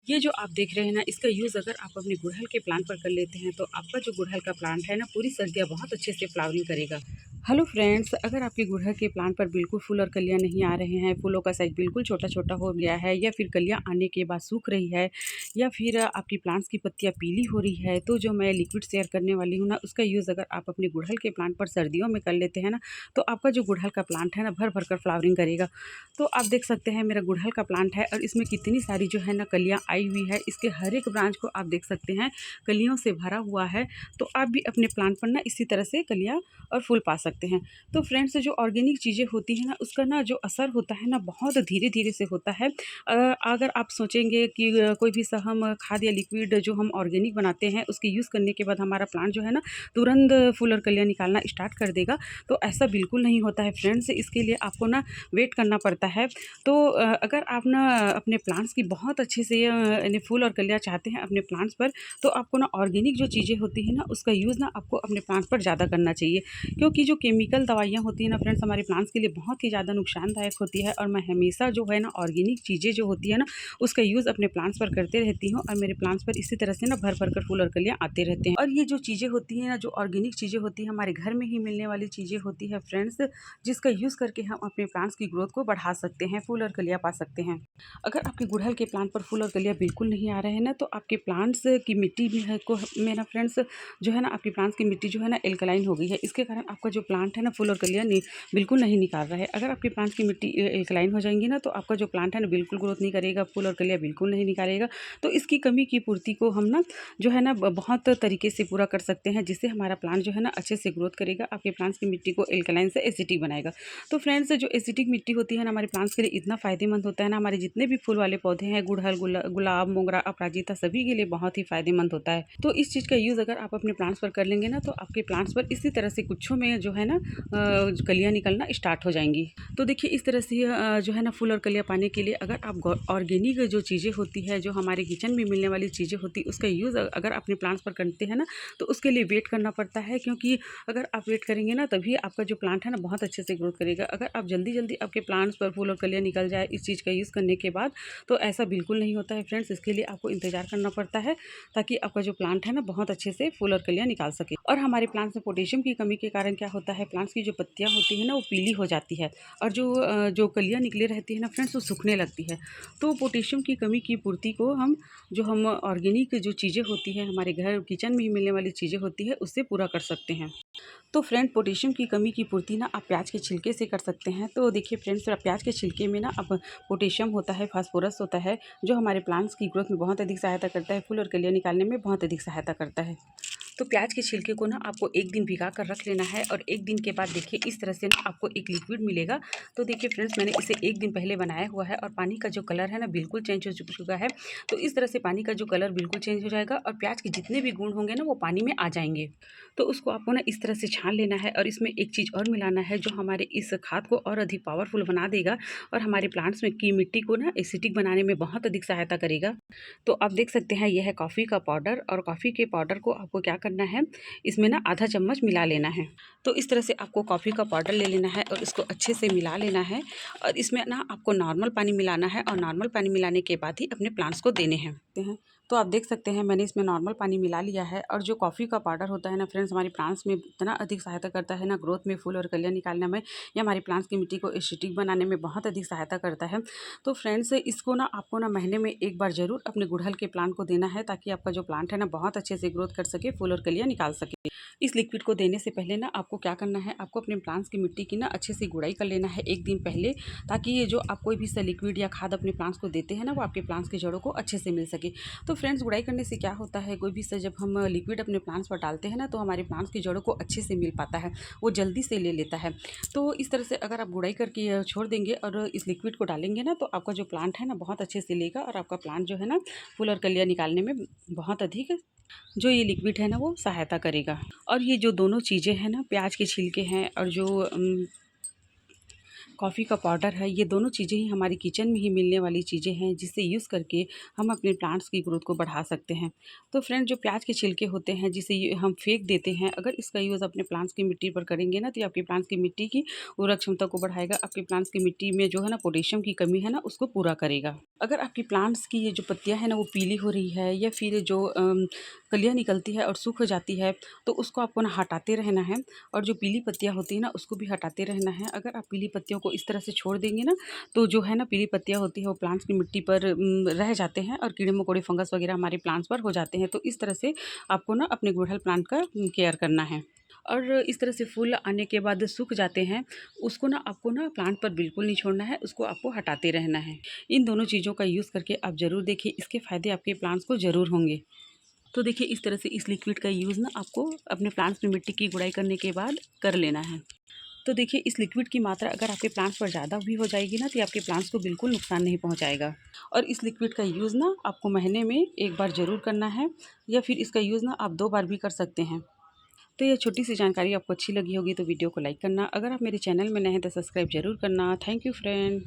ये जो आप देख रहे हैं ना, इसका यूज़ अगर आप अपने गुड़हल के प्लांट पर कर लेते हैं तो आपका जो गुड़हल का प्लांट है ना, पूरी सर्दियाँ बहुत अच्छे से फ्लावरिंग करेगा। हेलो फ्रेंड्स, अगर आपके गुड़हल के प्लांट पर बिल्कुल फूल और कलियाँ नहीं आ रहे हैं, फूलों का साइज़ बिल्कुल छोटा-छोटा हो गया है, या फिर कलियाँ आने के बाद सूख रही है, या फिर आपकी प्लांट्स की पत्तियाँ पीली हो रही है, तो जो मैं लिक्विड शेयर करने वाली हूँ ना, उसका यूज़ अगर आप अपने गुड़हल के प्लांट पर सर्दियों में कर लेते हैं ना, तो आपका जो गुड़हल का प्लांट है ना, भर-भर कर फ्लावरिंग करेगा। तो आप देख सकते हैं मेरा गुड़हल का प्लांट है और इसमें कितनी सारी जो है ना कलियाँ आई हुई है। इसके हर एक ब्रांच को आप देख सकते हैं कलियों से भरा हुआ है। तो आप भी अपने प्लांट पर ना इसी तरह से कलियाँ और फूल पा सकते हैं। तो फ्रेंड्स, जो ऑर्गेनिक चीज़ें होती हैं ना, उसका ना जो असर होता है ना, बहुत धीरे-धीरे से होता है। अगर आप सोचेंगे कि कोई भी सा हम खाद या लिक्विड जो हम ऑर्गेनिक बनाते हैं, उसके यूज़ करने के बाद हमारा प्लांट जो है ना, तुरंत फूल और कलियाँ निकालना स्टार्ट कर देगा, तो ऐसा बिल्कुल नहीं होता है फ्रेंड्स। इसके लिए आपको ना वेट करना पड़ता है। तो अगर आप ना अपने प्लांट्स की बहुत अच्छे से यानी फूल और कलियाँ चाहते हैं अपने प्लांट्स पर, तो आपको ना ऑर्गेनिक जो चीज़ें होती हैं ना, उसका यूज़ ना आपको अपने प्लांट्स पर ज़्यादा करना चाहिए। क्योंकि जो केमिकल दवाइयाँ होती हैं ना फ्रेंड्स, हमारे प्लांट्स के लिए बहुत ही ज़्यादा नुकसानदायक होती है। और मैं हमेशा जो है ना ऑर्गेनिक चीज़ें जो होती है ना, उसका यूज़ अपने प्लांट्स पर करते रहती हूँ, और मेरे प्लांट्स पर इसी तरह से ना भर भर कर फूल और कलियाँ आते रहते हैं। और ये जो चीज़ें होती हैं ना, जो ऑर्गेनिक चीज़ें होती हैं, हमारे घर में ही मिलने वाली चीज़ें होती है फ्रेंड्स, जिसका यूज़ करके हम अपने प्लांट्स की ग्रोथ को बढ़ा सकते हैं, फूल और कलियाँ पा सकते हैं। अगर आपके गुड़हल के प्लांट पर फूल और कलियाँ बिल्कुल नहीं आ रहे हैं ना, तो आपके प्लांट्स की मिट्टी भी है को मेरा फ्रेंड्स जो है ना, आपके प्लांट्स की मिट्टी जो है ना एल्कलाइन हो गई है। इसके कारण आपका जो प्लांट है ना, फूल और कलियाँ नहीं बिल्कुल नहीं निकाल रहा है। अगर आपके प्लांट्स की मिट्टी एल्कलाइन हो जाएंगी ना, तो आपका जो प्लांट है ना, बिल्कुल ग्रोथ नहीं करेगा, फूल और कलियाँ बिल्कुल नहीं निकालेगा। तो इसकी कमी की पूर्ति को हम ना जो है ना बहुत तरीके से पूरा कर सकते हैं, जिससे हमारा प्लांट जो है ना अच्छे से ग्रोथ करेगा, आपके प्लांट्स की मिट्टी को एल्कलाइन से एसिडिक बनाएगा। तो फ्रेंड्स, जो एसिडिक मिट्टी होती है ना, हमारे प्लांट्स के लिए इतना फ़ायदेमंद होता है ना, हमारे जितने भी फूल वाले पौधे हैं, गुड़हल, गुलाब, मोगरा, अपराजिता, सभी के लिए बहुत ही फ़ायदेमंद होता है। तो इस चीज़ का यूज़ अगर आप अपने प्लांट्स पर कर लेंगे ना, तो आपके प्लांट्स पर इसी तरह से कुछों में जो है ना कलियाँ निकलना स्टार्ट हो जाएंगी। तो देखिए, इस तरह से जो है ना फूल और कलियाँ पाने के लिए अगर आप ऑर्गेनिक जो चीज़ें होती है, जो हमारे किचन में मिलने वाली चीज़ें होती है, उसका यूज़ अगर अपने प्लांट्स पर करते हैं ना, तो उसके लिए वेट करना पड़ता है। क्योंकि अगर आप वेट करेंगे ना, तभी आपका जो प्लांट है ना बहुत अच्छे से ग्रोथ करेगा। अगर आप जल्दी-जल्दी आपके प्लांट्स पर फूल और कलियाँ निकल जाए इस चीज़ का यूज़ करने के बाद, तो ऐसा बिल्कुल नहीं होता है फ्रेंड्स। इसके लिए आपको इंतज़ार करना पड़ता है, ताकि आपका जो प्लांट है ना बहुत अच्छे से फूल और कलियाँ निकाल सके। और हमारे प्लांट्स में पोटेशियम की कमी के कारण क्या होता है, प्लांट्स की जो पत्तियाँ होती हैं ना, वो पीली हो जाती है, और जो कलियाँ निकले रहती है ना फ्रेंड्स, वो सूखने लगती है। तो पोटेशियम की कमी की पूर्ति को हम ऑर्गेनिक जो चीज़ें होती हैं, हमारे घर किचन में ही मिलने वाली चीज़ें होती है, उससे पूरा कर सकते हैं। तो फ्रेंड, पोटेशियम की कमी की पूर्ति ना आप प्याज के छिलके से कर सकते हैं। तो देखिए फ्रेंड्स, प्याज के छिलके में ना अब पोटेशियम होता है, फास्फोरस होता है, जो हमारे प्लांट्स की ग्रोथ में बहुत अधिक सहायता करता है, फूल और कलियाँ निकालने में बहुत अधिक सहायता करता है। तो प्याज के छिलके को ना आपको 1 दिन भिगा कर रख लेना है, और 1 दिन के बाद देखिए इस तरह से ना आपको एक लिक्विड मिलेगा। तो देखिए फ्रेंड्स, मैंने इसे 1 दिन पहले बनाया हुआ है, और पानी का जो कलर है ना बिल्कुल चेंज हो चुका है। तो इस तरह से पानी का जो कलर बिल्कुल चेंज हो जाएगा, और प्याज के जितने भी गुण होंगे ना, वो पानी में आ जाएंगे। तो उसको आपको ना इस तरह से छान लेना है, और इसमें एक चीज़ और मिलाना है, जो हमारे इस खाद को और अधिक पावरफुल बना देगा, और हमारे प्लांट्स में की मिट्टी को ना एसिडिक बनाने में बहुत अधिक सहायता करेगा। तो आप देख सकते हैं, यह है कॉफ़ी का पाउडर, और कॉफ़ी के पाउडर को आपको क्या करना है, इसमें ना आधा चम्मच मिला लेना है। तो इस तरह से आपको कॉफ़ी का पाउडर ले लेना है, और इसको अच्छे से मिला लेना है, और इसमें ना आपको नॉर्मल पानी मिलाना है, और नॉर्मल पानी मिलाने के बाद ही अपने प्लांट्स को देने हैं। तो आप देख सकते हैं, मैंने इसमें नॉर्मल पानी मिला लिया है। और जो कॉफ़ी का पाउडर होता है ना फ्रेंड्स, हमारे प्लांट्स में इतना अधिक सहायता करता है ना ग्रोथ में, फूल और कलियाँ निकालने में, या हमारे प्लांट्स की मिट्टी को एसिडिक बनाने में बहुत अधिक सहायता करता है। तो फ्रेंड्स, इसको ना आपको ना महीने में एक बार ज़रूर अपने गुड़हल के प्लांट को देना है, ताकि आपका जो प्लांट है ना बहुत अच्छे से ग्रोथ कर सके, फूल और कलियाँ निकाल सके। इस लिक्विड को देने से पहले ना आपको क्या करना है, आपको अपने प्लांट्स की मिट्टी की ना अच्छे से गुड़ाई कर लेना है 1 दिन पहले, ताकि ये जो आप कोई भी सा लिक्विड या खाद अपने प्लांट्स को देते हैं ना, वो आपके प्लांट्स की जड़ों को अच्छे से मिल सके। तो फ्रेंड्स, गुड़ाई करने से क्या होता है, कोई भी सा जब हम लिक्विड अपने प्लांट्स पर डालते हैं ना, तो हमारे प्लांट्स की जड़ों को अच्छे से मिल पाता है, वो जल्दी से ले लेता है। तो इस तरह से अगर आप गुड़ाई करके छोड़ देंगे और इस लिक्विड को डालेंगे ना, तो आपका जो प्लांट है ना बहुत अच्छे से लेगा, और आपका प्लांट जो है ना फूल और कलियाँ निकालने में बहुत अधिक जो ये लिक्विड है ना वो सहायता करेगा। और ये जो दोनों चीज़ें हैं ना, प्याज के छिलके हैं और जो कॉफ़ी का पाउडर है, ये दोनों चीज़ें ही हमारी किचन में ही मिलने वाली चीज़ें हैं, जिसे यूज़ करके हम अपने प्लांट्स की ग्रोथ को बढ़ा सकते हैं। तो फ्रेंड, जो प्याज के छिलके होते हैं जिसे ये हम फेंक देते हैं, अगर इसका यूज़ अपने प्लांट्स की मिट्टी पर करेंगे ना, तो ये आपके प्लांट्स की मिट्टी की उर्वरक क्षमता को बढ़ाएगा। आपके प्लांट्स की मिट्टी में जो है ना पोटेशियम की कमी है ना, उसको पूरा करेगा। अगर आपकी प्लांट्स की ये जो पत्तियाँ हैं ना वो पीली हो रही है, या फिर जो कलियाँ निकलती है और सूख जाती है, तो उसको आपको ना हटाते रहना है। और जो पीली पत्तियाँ होती हैं ना, उसको भी हटाते रहना है। अगर आप पीली पत्तियों को इस तरह से छोड़ देंगे ना, तो जो है ना पीली पत्तियाँ होती है वो प्लांट्स की मिट्टी पर रह जाते हैं और कीड़े मकोड़े फंगस वगैरह हमारे प्लांट्स पर हो जाते हैं। तो इस तरह से आपको ना अपने गुड़हल प्लांट का केयर करना है। और इस तरह से फूल आने के बाद सूख जाते हैं, उसको ना आपको ना प्लांट पर बिल्कुल नहीं छोड़ना है, उसको आपको हटाते रहना है। इन दोनों चीज़ों का यूज़ करके आप ज़रूर देखिए, इसके फ़ायदे आपके प्लांट्स को ज़रूर होंगे। तो देखिए, इस तरह से इस लिक्विड का यूज़ ना आपको अपने प्लांट्स में मिट्टी की गुड़ाई करने के बाद कर लेना है। तो देखिए, इस लिक्विड की मात्रा अगर आपके प्लांट्स पर ज़्यादा भी हो जाएगी ना, तो ये आपके प्लांट्स को बिल्कुल नुकसान नहीं पहुंचाएगा। और इस लिक्विड का यूज़ ना आपको महीने में 1 बार ज़रूर करना है, या फिर इसका यूज़ ना आप 2 बार भी कर सकते हैं। तो ये छोटी सी जानकारी आपको अच्छी लगी होगी तो वीडियो को लाइक करना। अगर आप मेरे चैनल में नए हैं तो सब्सक्राइब ज़रूर करना। Thank you friend.